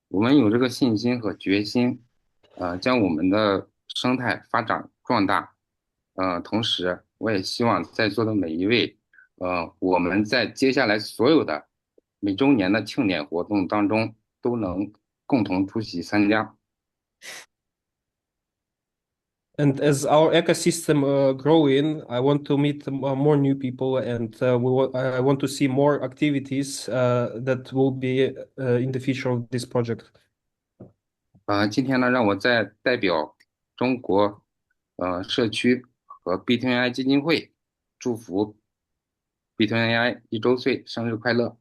我们有这个信心和决心，将我们的生态发展壮大。同时，我也希望在座的每一位，我们在接下来所有的每周年的庆典活动当中都能共同出席参加。And as our ecosystem growing, I want to meet more new people, and I want to see more activities that will be in the future of this project. 今天呢，让我再代表中国社区和 BitTON.AI 基金会祝福 BitTON.AI 1周岁生日快乐。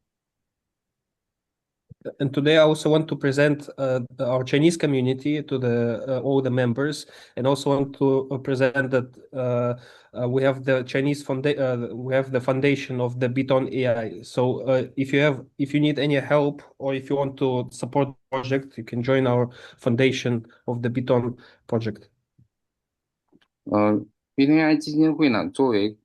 And today I also want to present our Chinese community to all the members, and also want to present that we have the we have the foundation of the BitTON.AI. So if you need any help or if you want to support the project, you can join our foundation of the BitTON project. BitTON.AI 基金会呢，作为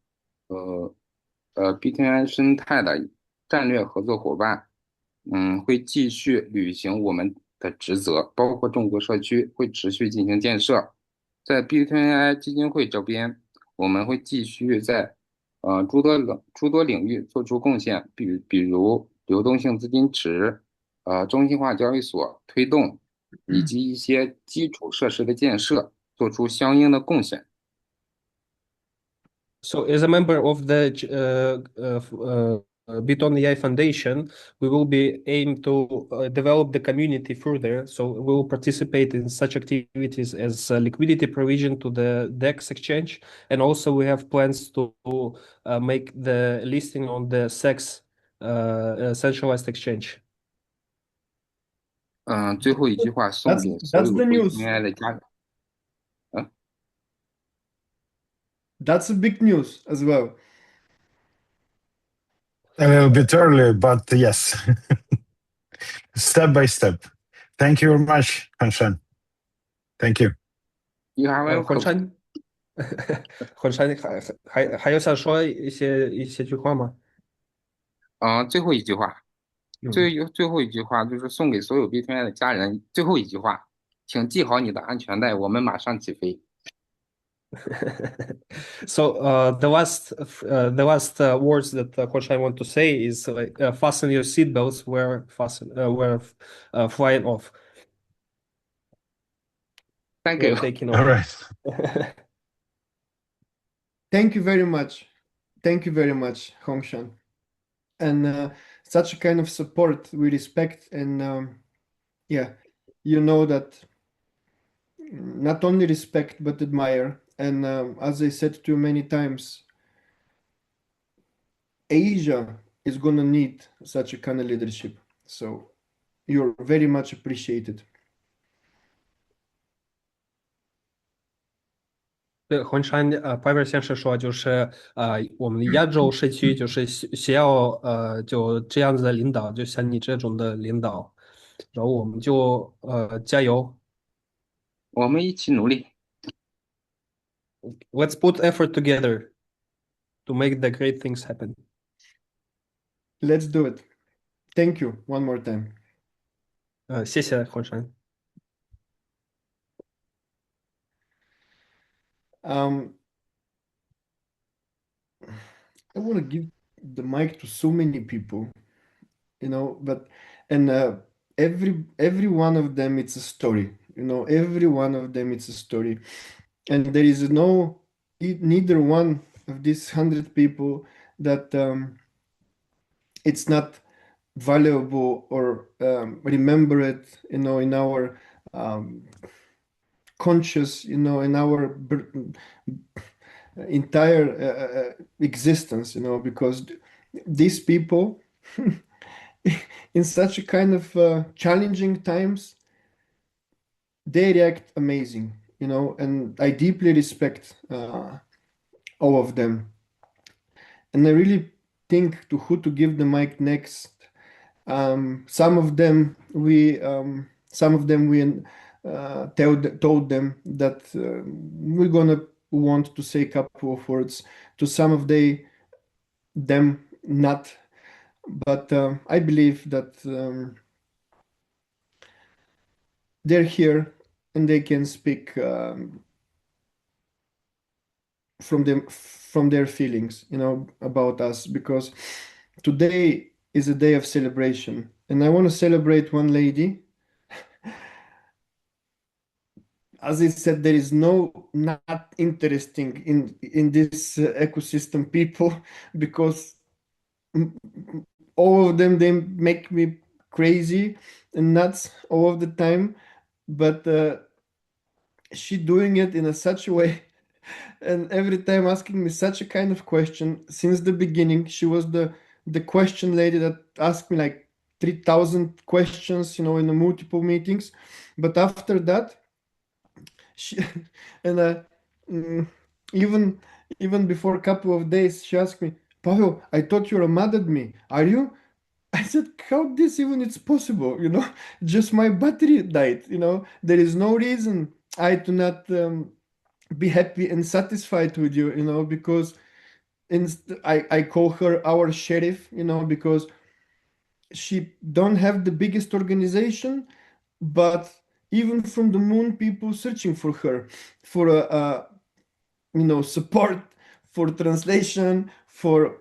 BitTON.AI 生态的战略合作伙伴，会继续履行我们的职责，包括中国社区会持续进行建设。在 BitTON.AI 基金会这边，我们会继续在诸多领域做出贡献，比如流动性资金池、中心化交易所推动，以及一些基础设施的建设，做出相应的贡献。So as a member of the BitTON.AI Foundation, we will be aim to develop the community further. So we will participate in such activities as liquidity provision to the DEX exchange, and also we have plans to make the listing on the SEX centralized exchange. 最后一句话送给所有 That's the news. BitTON.AI 的家人。That's a big news as well. A little bit early, but yes, step by step. Thank you very much, Hanshan. Thank you. You are welcome. 混山，混山还有想说一些句话吗？最后一句话，最后一句话就是送给所有 BitTON.AI 的家人。最后一句话，请系好你的安全带，我们马上起飞。So the last words that Khoshan want to say is like fasten your seatbelts. We're flying off. Thank We're you. taking All off. right. Thank you very much. Thank you very much, Hongshan. And such a kind of support we respect. And yeah, you know that not only respect but admire. And as I said to you many times, Asia is going to need such a kind of leadership. So you're very much appreciated. 对，浑山Piper 先生说，就是我们亚洲社区就是需要就这样子的领导，就像你这种的领导，然后我们就加油。我们一起努力。Let's put effort together to make the great things happen. Let's do it. Thank you one more time. 谢谢浑山。I want to give the mic to so many people, but every one of them it's a story. Every one of them it's a story, and there is neither one of these 100 people that it's not valuable or remember it, in our conscious, in our entire existence, because these people in such a kind of challenging times, they react amazing, and I deeply respect all of them. And I really think to who to give the mic next. Some of them we told them that we're gonna want to say a couple of words. To some of them not, but I believe that they're here and they can speak from their feelings, about us, because today is a day of celebration, and I want to celebrate one lady. As I said, there is no not interesting in this ecosystem people, because all of them, they make me crazy and nuts all of the time, but she doing it in such a way, and every time asking me such a kind of question. Since the beginning, she was the question lady that asked me like 3,000 questions, in the multiple meetings. But after that, she and mm, even even before a couple of days, she asked me, Pavel, I thought you were mad at me. Are you? I said, how this even it's possible? Just my battery died. There is no reason I do not be happy and satisfied with you. Because I call her our sheriff. Because she don't have the biggest organization, but even from the moon, people searching for her for support, for translation, for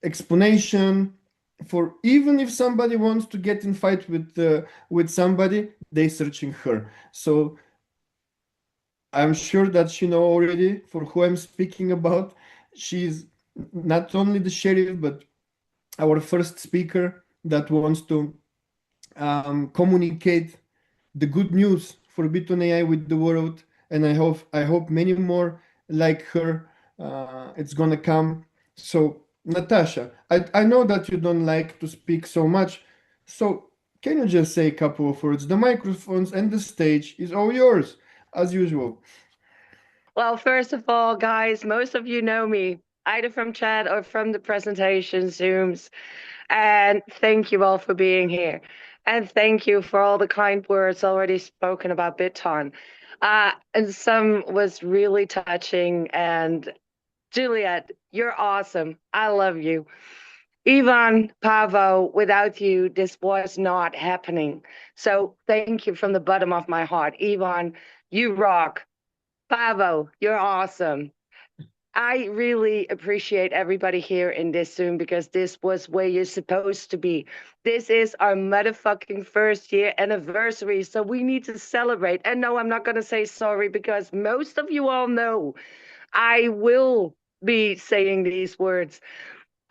explanation, for even if somebody wants to get in fight with somebody, they searching her. So I'm sure that she know already for who I'm speaking about. She's not only the sheriff, but our first speaker that wants to communicate the good news for BitTON.AI with the world, and I hope many more like her. It's gonna come. So Natasha, I know that you don't like to speak so much, so can you just say a couple of words? The microphones and the stage is all yours, as usual. Well, first of all, guys, most of you know me, either from chat or from the presentation Zooms. And thank you all for being here. And thank you for all the kind words already spoken about BitTON. And some was really touching. And Juliet, you're awesome. I love you. Ivan, Pavo, without you, this was not happening. So thank you from the bottom of my heart. Ivan, you rock. Pavo, you're awesome. I really appreciate everybody here in this Zoom because this was where you're supposed to be. This is our motherfucking first year anniversary, so we need to celebrate. And no, I'm not going to say sorry because most of you all know I will be saying these words.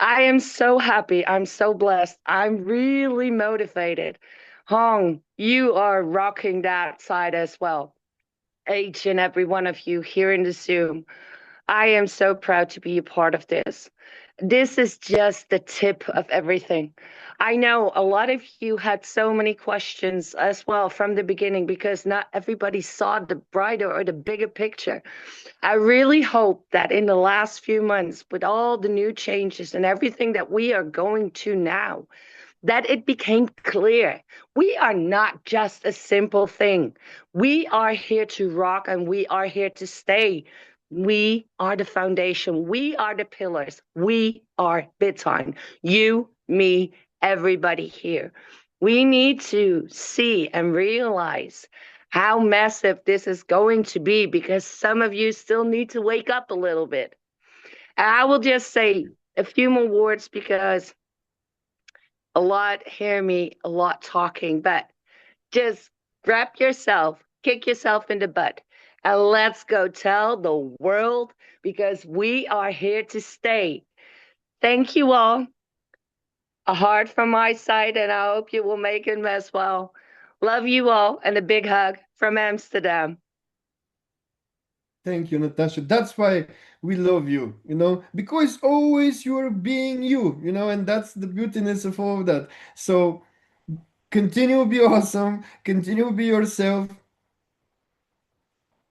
I am so happy. I'm so blessed. I'm really motivated. Hong, you are rocking that side as well. Each and every one of you here in the Zoom. I am so proud to be a part of this. This is just the tip of everything. I know a lot of you had so many questions as well from the beginning because not everybody saw the brighter or the bigger picture. I really hope that in the last few months, with all the new changes and everything that we are going to now, that it became clear. We are not just a simple thing. We are here to rock and we are here to stay. We are the foundation. We are the pillars. We are BitTON. You, me, everybody here. We need to see and realize how massive this is going to be because some of you still need to wake up a little bit. And I will just say a few more words because a lot hear me, a lot talking, but just grab yourself, kick yourself in the butt, and let's go tell the world because we are here to stay. Thank you all. a heart from my side, and I hope you will make it as well. Love you all, and a big hug from Amsterdam. Thank you, Natasha. That's why we love you, because always you're being you, and that's the beautiness of all of that. So continue to be awesome, continue to be yourself.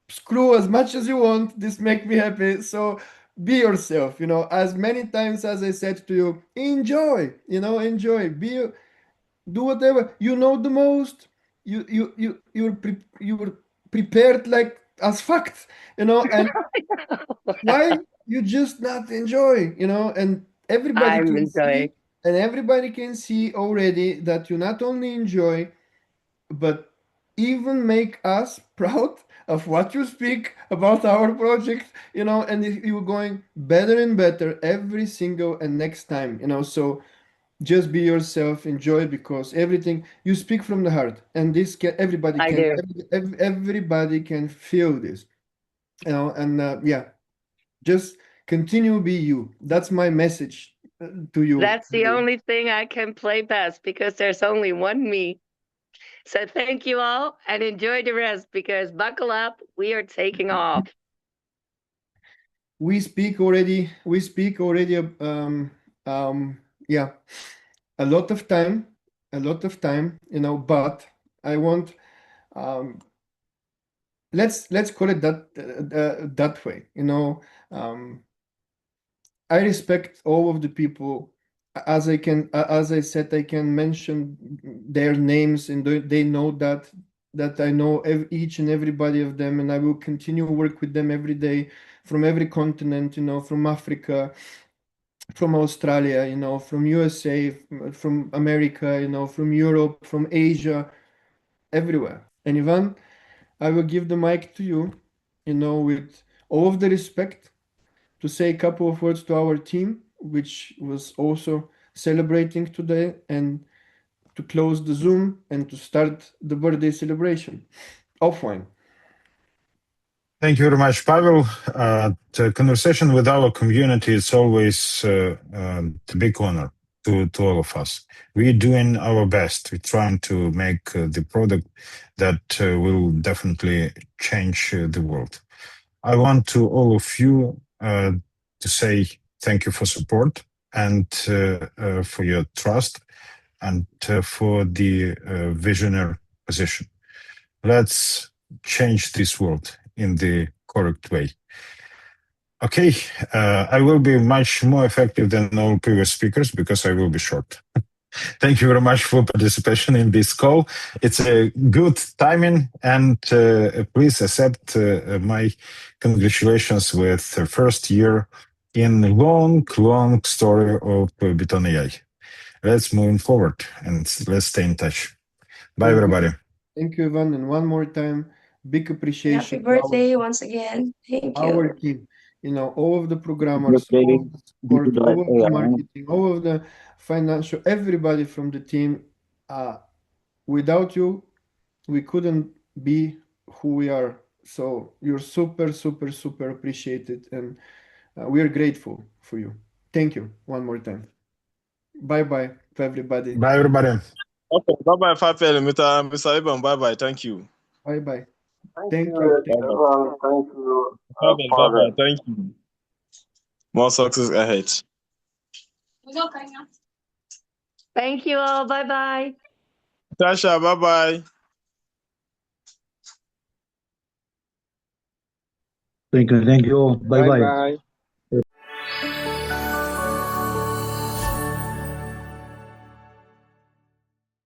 Screw as much as you want. This make me happy. So be yourself, as many times as I said to you, enjoy, enjoy. Do whatever you know the most. You're prepared like as fact, and why you just not enjoy, and everybody I'm can enjoying. see, and everybody can see already that you not only enjoy, but even make us proud of what you speak about our project, and you're going better and better every single and next time, so just be yourself, enjoy, because everything you speak from the heart, and this can everybody I can do. everybody can feel this, and yeah, just continue be you. That's my message to you. That's the only thing I can play best, because there's only one me. So thank you all, and enjoy the rest, because buckle up, we are taking off. We speak already, yeah, a lot of time, but I want, let's call it that way, I respect all of the people. As I said, I can mention their names, and they know that I know each and everybody of them, and I will continue to work with them every day, from every continent, from Africa, from Australia, from USA, from America, from Europe, from Asia, everywhere. And Ivan, I will give the mic to you, with all of the respect, to say a couple of words to our team, which was also celebrating today, and to close the Zoom and to start the birthday celebration offline. Thank you very much, Pavel. The conversation with our community is always a big honor to all of us. We're doing our best. We're trying to make the product that will definitely change the world. I want to all of you to say thank you for support and for your trust and for the visionary position. Let's change this world in the correct way. Okay, I will be much more effective than all previous speakers because I will be short. Thank you very much for participation in this call. It's a good timing, and please accept my congratulations with the first year in long story of BitTON.AI. Let's move forward and let's stay in touch. Bye, everybody. Thank you, Ivan, and one more time, big appreciation. Happy birthday once again. Thank you. Our team, all of the programmers, all of the support, all of the marketing, all of the financial, everybody from the team. Without you, we couldn't be who we are. So you're super, super, super appreciated, and we are grateful for you. Thank you one more time. Bye-bye to everybody. Bye, everybody. Okay, bye-bye, Fapel, Mr. Ivan, bye-bye, thank you. Bye-bye. Thank you, everyone. Thank you, Bye-bye, thank you. More success ahead. Thank you all. Bye-bye. Tasha, bye-bye. Thank you. Bye-bye. Bye-bye.